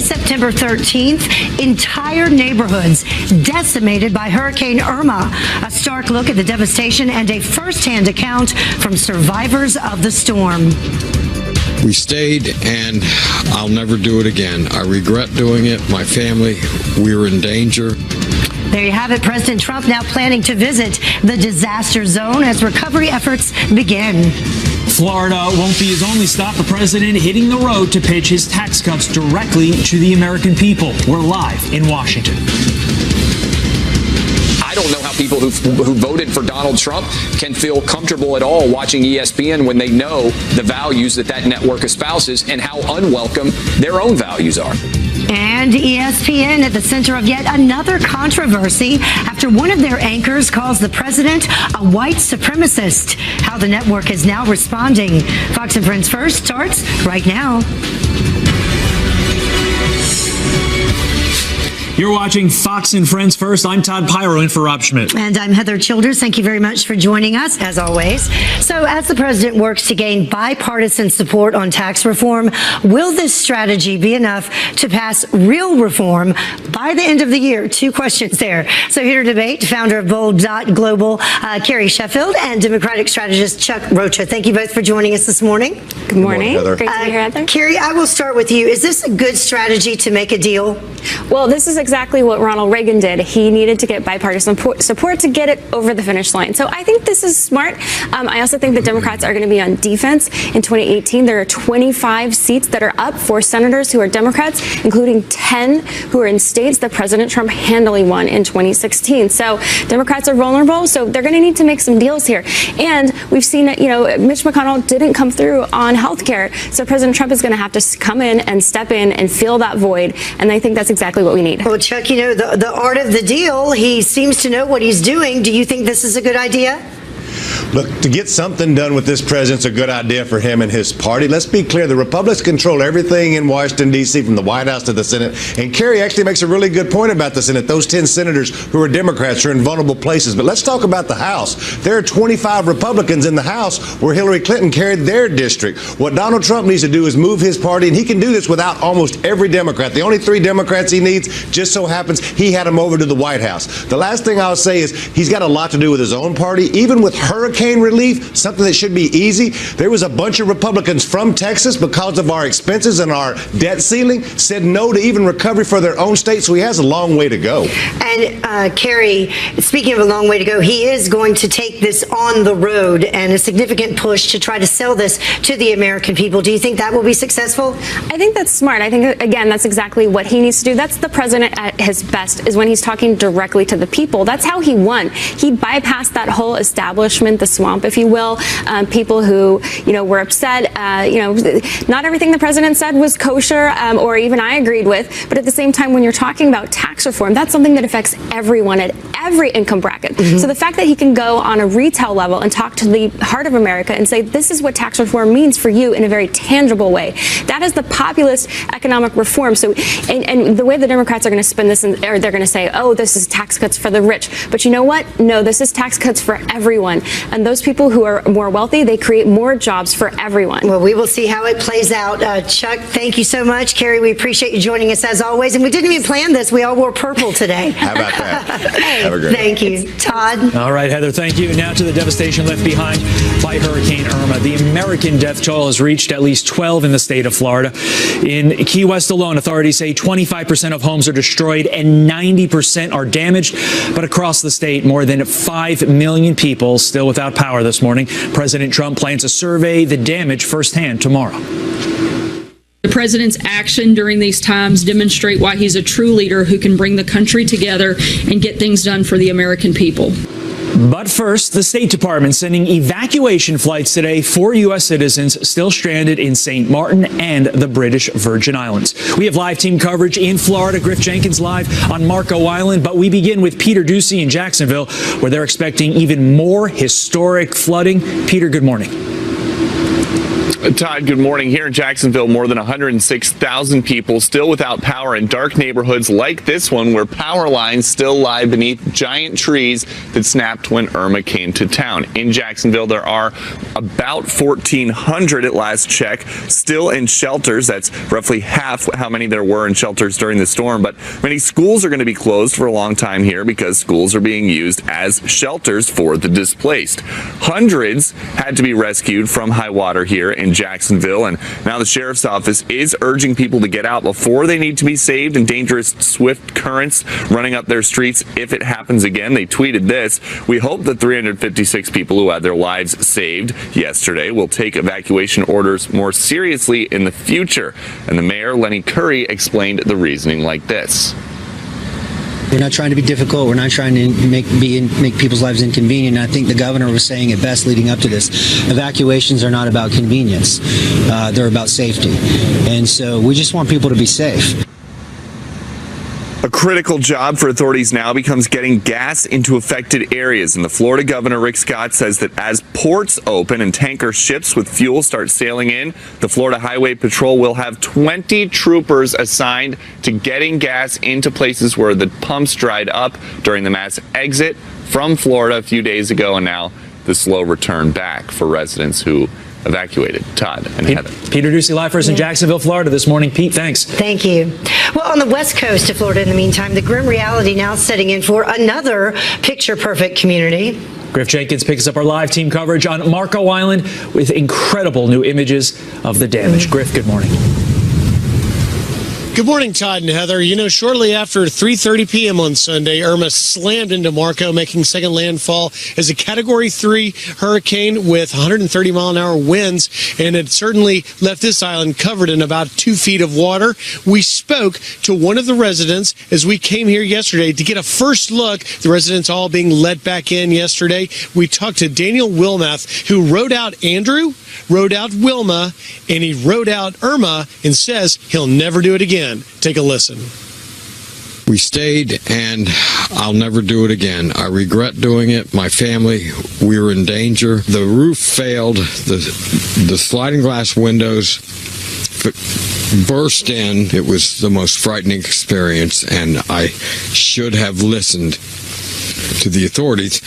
September 13th, entire neighborhoods decimated by Hurricane Irma. A stark look at the devastation and a first-hand account from survivors of the storm. We stayed, and I'll never do it again. I regret doing it. My family, we were in danger. There you have it. President Trump now planning to visit the disaster zone as recovery efforts begin. Florida won't be his only stop. The president hitting the road to pitch his tax cuts directly to the American people. We're live in Washington. I don't know how people who voted for Donald Trump can feel comfortable at all watching ESPN when they know the values that network espouses and how unwelcome their own values are. And ESPN at the center of yet another controversy after one of their anchors calls the president a white supremacist. How the network is now responding. Fox and Friends First starts right now. You're watching Fox and Friends First. I'm Todd Pyro in for Rob Schmidt. And I'm Heather Childers. Thank you very much for joining us, as always. So as the president works to gain bipartisan support on tax reform, will this strategy be enough to pass real reform by the end of the year? Two questions there. So here to debate, founder of Bold.Global, Carrie Sheffield, and Democratic strategist Chuck Rocha. Thank you both for joining us this morning. Good morning. Heather. Great to be here, Heather. Carrie, I will start with you. Is this a good strategy to make a deal? Well, this is exactly what Ronald Reagan did. He needed to get bipartisan support to get it over the finish line. So I think this is smart. I also think the Democrats are going to be on defense in 2018. There are 25 seats that are up for senators who are Democrats, including 10 who are in states that President Trump handily won in 2016. So Democrats are vulnerable, so they're going to need to make some deals here. And we've seen, Mitch McConnell didn't come through on health care, so President Trump is going to have to come in and step in and fill that void, and I think that's exactly what we need. Well, Chuck, the art of the deal, he seems to know what he's doing. Do you think this is a good idea? Look, to get something done with this president's a good idea for him and his party. Let's be clear. The Republicans control everything in Washington, D.C., from the White House to the Senate. And Kerry actually makes a really good point about the Senate. Those 10 senators who are Democrats are in vulnerable places. But let's talk about the House. There are 25 Republicans in the House where Hillary Clinton carried their district. What Donald Trump needs to do is move his party, and he can do this without almost every Democrat. The only 3 Democrats he needs just so happens he had them over to the White House. The last thing I'll say is he's got a lot to do with his own party. Even with hurricane relief, something that should be easy. There was a bunch of Republicans from Texas, because of our expenses and our debt ceiling, said no to even recovery for their own state, so he has a long way to go. And Carrie, speaking of a long way to go, he is going to take this on the road and a significant push to try to sell this to the American people. Do you think that will be successful? I think that's smart. I think, again, that's exactly what he needs to do. That's the president at his best, is when he's talking directly to the people. That's how he won. He bypassed that whole establishment, the swamp, if you will, people who, were upset. Not everything the president said was kosher or even I agreed with. But at the same time, when you're talking about tax reform, that's something that affects everyone at every income bracket. Mm-hmm. So the fact that he can go on a retail level and talk to the heart of America and say, this is what tax reform means for you in a very tangible way. That is the populist economic reform. So, and the way the Democrats are going to spin this, or they're going to say, oh, this is tax cuts for the rich. But you know what? No, this is tax cuts for everyone. And those people who are more wealthy, they create more jobs for everyone. Well, we will see how it plays out. Chuck, thank you so much. Carrie, we appreciate you joining us as always. And we didn't even plan this. We all wore purple today. How about that? Have a great Thank you. Todd? All right, Heather, thank you. Now to the devastation left behind by Hurricane Irma. The American death toll has reached at least 12 in the state of Florida. In Key West alone, authorities say 25% of homes are destroyed and 90% are damaged. But across the state, more than 5 million people still without power this morning. President Trump plans to survey the damage firsthand tomorrow. The president's action during these times demonstrate why he's a true leader who can bring the country together and get things done for the American people. But first, the State Department sending evacuation flights today for U.S. citizens still stranded in St. Martin and the British Virgin Islands. We have live team coverage in Florida. Griff Jenkins live on Marco Island. But we begin with Peter Ducey in Jacksonville, where they're expecting even more historic flooding. Peter, good morning. Todd, good morning. Here in Jacksonville, more than 106,000 people still without power in dark neighborhoods like this one, where power lines still lie beneath giant trees that snapped when Irma came to town. In Jacksonville, there are about 1,400 at last check still in shelters. That's roughly half how many there were in shelters during the storm. But many schools are going to be closed for a long time here because schools are being used as shelters for the displaced. Hundreds had to be rescued from high water here in Jacksonville, and now the sheriff's office is urging people to get out before they need to be saved in dangerous swift currents running up their streets if it happens again. They tweeted this: "We hope the 356 people who had their lives saved yesterday will take evacuation orders more seriously in the future." And the mayor, Lenny Curry, explained the reasoning like this. We're not trying to be difficult. We're not trying to make people's lives inconvenient. I think the governor was saying it best leading up to this. Evacuations are not about convenience. They're about safety. And so we just want people to be safe. A critical job for authorities now becomes getting gas into affected areas. And the Florida governor, Rick Scott, says that as ports open and tanker ships with fuel start sailing in, the Florida Highway Patrol will have 20 troopers assigned to getting gas into places where the pumps dried up during the mass exit from Florida a few days ago, and now the slow return back for residents who evacuated. Todd and Heather. Peter Ducey live for us in Jacksonville, Florida this morning. Pete, thanks. Thank you. Well, on the west coast of Florida, in the meantime, the grim reality now setting in for another picture-perfect community. Griff Jenkins picks up our live team coverage on Marco Island with incredible new images of the damage. Griff, good morning. Good morning, Todd and Heather. You know, shortly after 3:30 p.m. on Sunday, Irma slammed into Marco, making second landfall as a Category 3 hurricane with 130-mile-an-hour winds, and it certainly left this island covered in about 2 feet of water. We spoke to one of the residents as we came here yesterday to get a first look. The residents all being let back in yesterday. We talked to Daniel Wilmath, who rode out Andrew, rode out Wilma, and he rode out Irma, and says he'll never do it again. Take a listen. We stayed, and I'll never do it again. I regret doing it. My family, we were in danger. The roof failed. The sliding glass windows burst in. It was the most frightening experience, and I should have listened to the authorities.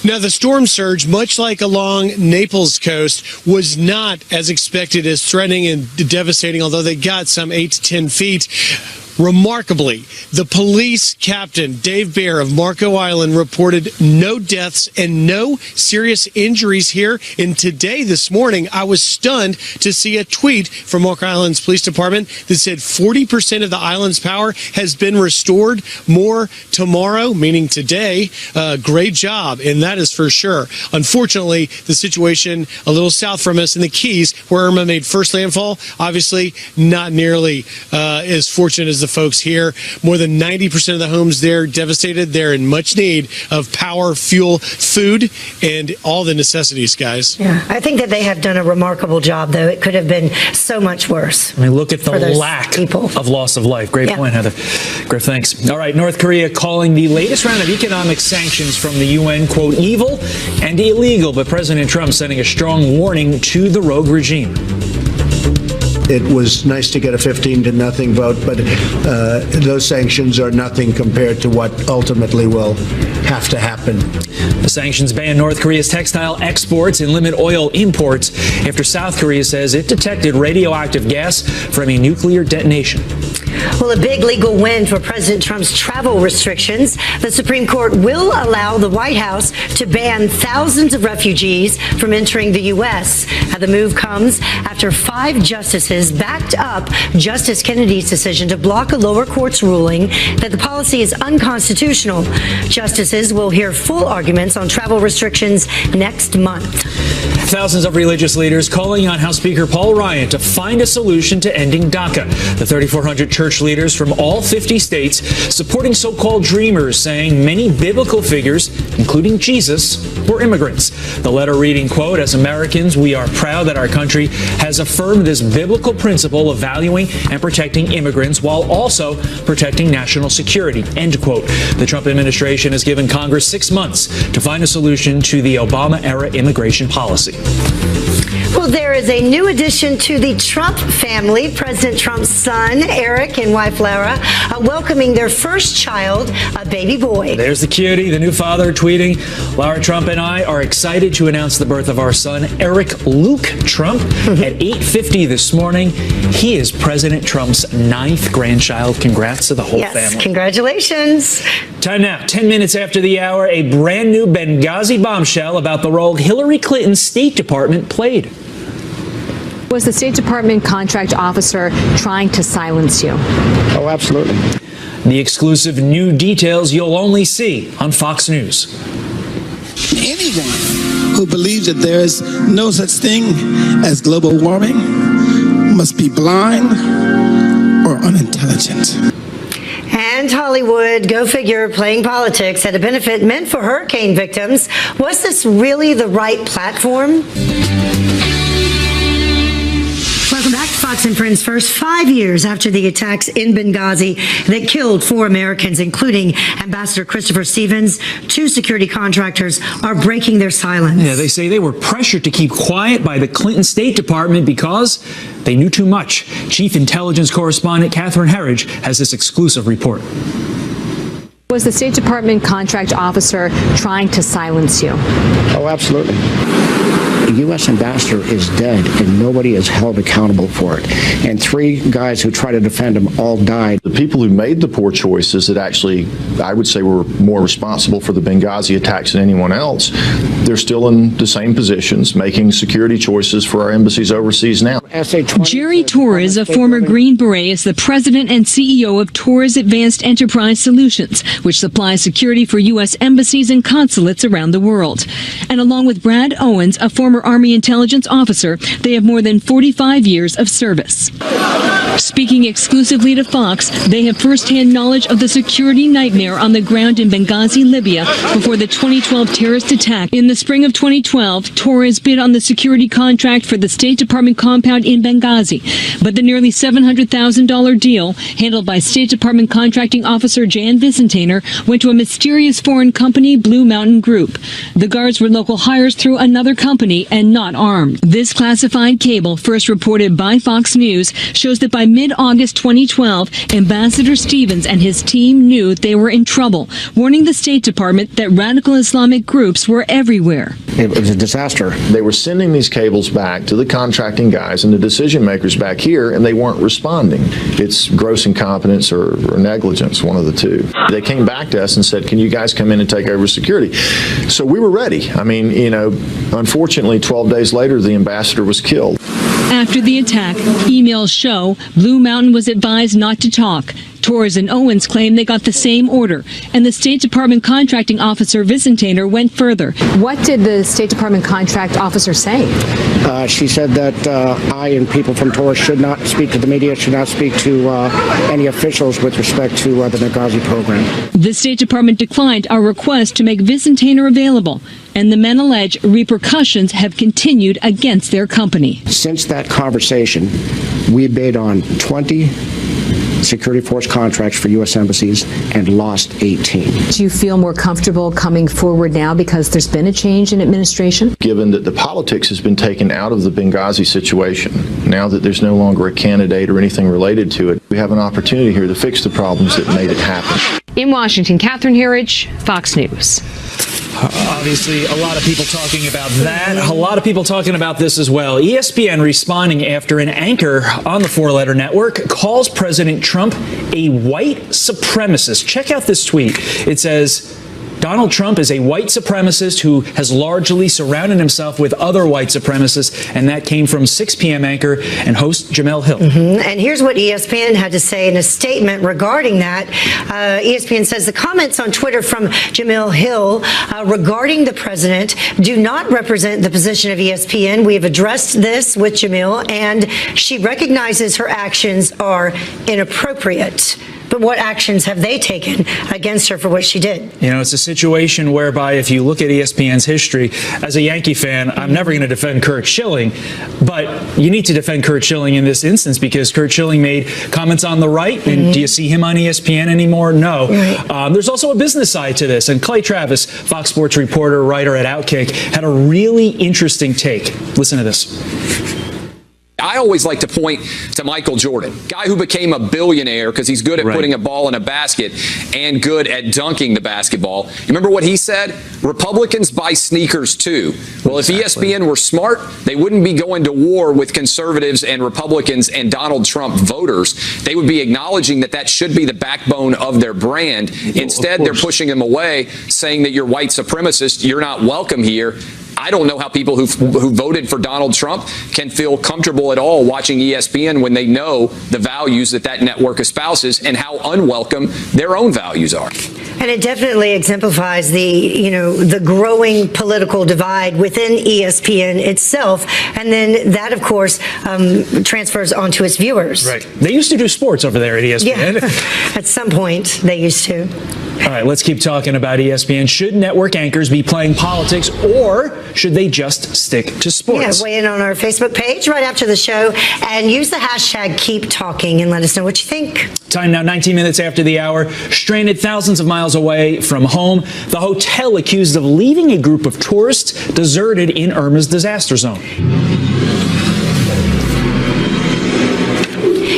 Now, the storm surge, much like along Naples coast, was not as expected as threatening and devastating, although they got some 8 to 10 feet. Remarkably, the police captain, Dave Baer of Marco Island, reported no deaths and no serious injuries here. And today, this morning, I was stunned to see a tweet from Marco Island's police department that said 40% of the island's power has been restored. More tomorrow, meaning today. Great job, and that is for sure. Unfortunately, the situation a little south from us in the Keys, where Irma made first landfall, obviously not nearly as fortunate as the folks here. More than 90% of the homes there devastated. They're in much need of power, fuel, food, and all the necessities, guys. Yeah, I think that they have done a remarkable job, though. It could have been so much worse. I mean, look at the lack of loss of life. Great point, Heather. Griff, thanks. All right, North Korea calling the latest round of economic sanctions from the UN, quote, evil and illegal, but President Trump sending a strong warning to the rogue regime. It was nice to get a 15-0 vote, but those sanctions are nothing compared to what ultimately will have to happen. The sanctions ban North Korea's textile exports and limit oil imports after South Korea says it detected radioactive gas from a nuclear detonation. Well, a big legal win for President Trump's travel restrictions. The Supreme Court will allow the White House to ban thousands of refugees from entering the U.S. The move comes after 5 justices backed up Justice Kennedy's decision to block a lower court's ruling that the policy is unconstitutional. Justices will hear full arguments on travel restrictions next month. Thousands of religious leaders calling on House Speaker Paul Ryan to find a solution to ending DACA. The 3,400 church leaders from all 50 states supporting so-called dreamers, saying many biblical figures, including Jesus, were immigrants. The letter reading, quote, as Americans, we are proud that our country has affirmed this biblical critical principle of valuing and protecting immigrants while also protecting national security, end quote. The Trump administration has given Congress 6 months to find a solution to the Obama-era immigration policy. Well, there is a new addition to the Trump family. President Trump's son, Eric, and wife, Lara, welcoming their first child, a baby boy. There's the cutie, the new father, tweeting, Lara Trump and I are excited to announce the birth of our son, Eric Luke Trump, at 8:50 this morning. He is President Trump's 9th grandchild. Congrats to the whole family. Yes, congratulations. Time now, 10 minutes after the hour, a brand new Benghazi bombshell about the role Hillary Clinton's State Department played. Was the State Department contract officer trying to silence you? Oh, absolutely. The exclusive new details you'll only see on Fox News. Anyone who believes that there is no such thing as global warming must be blind or unintelligent. And Hollywood, go figure, playing politics at a benefit meant for hurricane victims. Was this really the right platform? Welcome back to Fox and Friends. First, 5 years after the attacks in Benghazi that killed 4 Americans, including Ambassador Christopher Stevens, 2 security contractors are breaking their silence. Yeah, they say they were pressured to keep quiet by the Clinton State Department because they knew too much. Chief Intelligence Correspondent Catherine Herridge has this exclusive report. Was the State Department contract officer trying to silence you? Oh, absolutely. The U.S. ambassador is dead, and nobody is held accountable for it. And 3 guys who tried to defend him all died. The people who made the poor choices that actually, I would say, were more responsible for the Benghazi attacks than anyone else, they're still in the same positions, making security choices for our embassies overseas now. Jerry Torres, a former Green Beret, is the president and CEO of Torres Advanced Enterprise Solutions, which supplies security for U.S. embassies and consulates around the world. And along with Brad Owens, a former Army intelligence officer, they have more than 45 years of service. Speaking exclusively to Fox, they have firsthand knowledge of the security nightmare on the ground in Benghazi, Libya, before the 2012 terrorist attack. In the spring of 2012, Torres bid on the security contract for the State Department compound in Benghazi, but the nearly $700,000 deal, handled by State Department contracting officer Jan Visentainer, went to a mysterious foreign company, Blue Mountain Group. The guards were local hires through another company and not armed. This classified cable, first reported by Fox News, shows that by mid-August 2012, Ambassador Stevens and his team knew they were in trouble, warning the State Department that radical Islamic groups were everywhere. It was a disaster. They were sending these cables back to the contracting guys and the decision makers back here, and they weren't responding. It's gross incompetence or negligence, one of the two. They came back to us and said, can you guys come in and take over security? So we were ready. I mean, unfortunately, 12 days later, the ambassador was killed. After the attack, emails show Blue Mountain was advised not to talk. Torres and Owens claim they got the same order, and the State Department contracting officer Visentainer went further. What did the State Department contract officer say? She said that I and people from Torres should not speak to the media, should not speak to any officials with respect to the Benghazi program. The State Department declined our request to make Visentainer available, and the men allege repercussions have continued against their company. Since that conversation, we bid on 20 security force contracts for U.S. embassies and lost 18. Do you feel more comfortable coming forward now because there's been a change in administration? Given that the politics has been taken out of the Benghazi situation, now that there's no longer a candidate or anything related to it, we have an opportunity here to fix the problems that made it happen. In Washington, Catherine Herridge, Fox News. Obviously, a lot of people talking about that. A lot of people talking about this as well. ESPN responding after an anchor on the 4-letter network calls President Trump a white supremacist. Check out this tweet. It says, Donald Trump is a white supremacist who has largely surrounded himself with other white supremacists, and that came from 6 p.m. anchor and host Jemele Hill. And here's what ESPN had to say in a statement regarding that. ESPN says the comments on Twitter from Jemele Hill regarding the president do not represent the position of ESPN. We have addressed this with Jemele, and she recognizes her actions are inappropriate. But what actions have they taken against her for what she did? You know, it's a situation whereby if you look at ESPN's history, as a Yankee fan, I'm never going to defend Curt Schilling, but you need to defend Curt Schilling in this instance because Curt Schilling made comments on the right, and do you see him on ESPN anymore? No. Right. There's also a business side to this, and Clay Travis, Fox Sports reporter, writer at Outkick, had a really interesting take. Listen to this. I always like to point to Michael Jordan, guy who became a billionaire because he's good at putting a ball in a basket and good at dunking the basketball. You remember what he said? Republicans buy sneakers too. Well, if ESPN were smart, they wouldn't be going to war with conservatives and Republicans and Donald Trump voters. They would be acknowledging that that should be the backbone of their brand. Instead, they're pushing them away, saying that you're white supremacist, you're not welcome here. I don't know how people who voted for Donald Trump can feel comfortable at all watching ESPN when they know the values that that network espouses and how unwelcome their own values are. And it definitely exemplifies the growing political divide within ESPN itself. And then that, of course, transfers onto its viewers. Right. They used to do sports over there at ESPN. Yeah. At some point, they used to. All right, let's keep talking about ESPN. Should network anchors be playing politics, or should they just stick to sports? Yeah, weigh in on our Facebook page right after the show and use the hashtag #KeepTalking and let us know what you think. Time now, 19 minutes after the hour. Stranded thousands of miles away from home, the hotel accused of leaving a group of tourists deserted in Irma's disaster zone.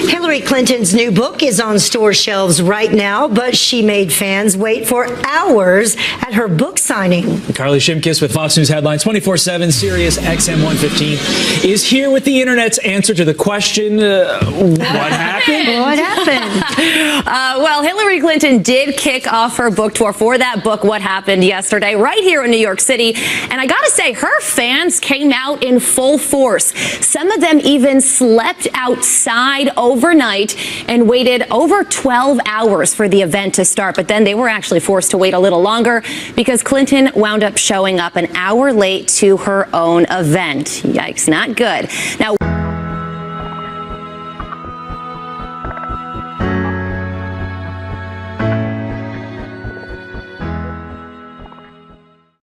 Hillary Clinton's new book is on store shelves right now, but she made fans wait for hours at her book signing. Carly Shimkus with Fox News Headlines 24/7, Sirius XM 115 is here with the internet's answer to the question, what happened? What happened? Well, Hillary Clinton did kick off her book tour for that book, What Happened, yesterday, right here in New York City. And I gotta say, her fans came out in full force. Some of them even slept outside overnight and waited over 12 hours for the event to start. But then they were actually forced to wait a little longer because Clinton wound up showing up an hour late to her own event. Yikes, not good. Now,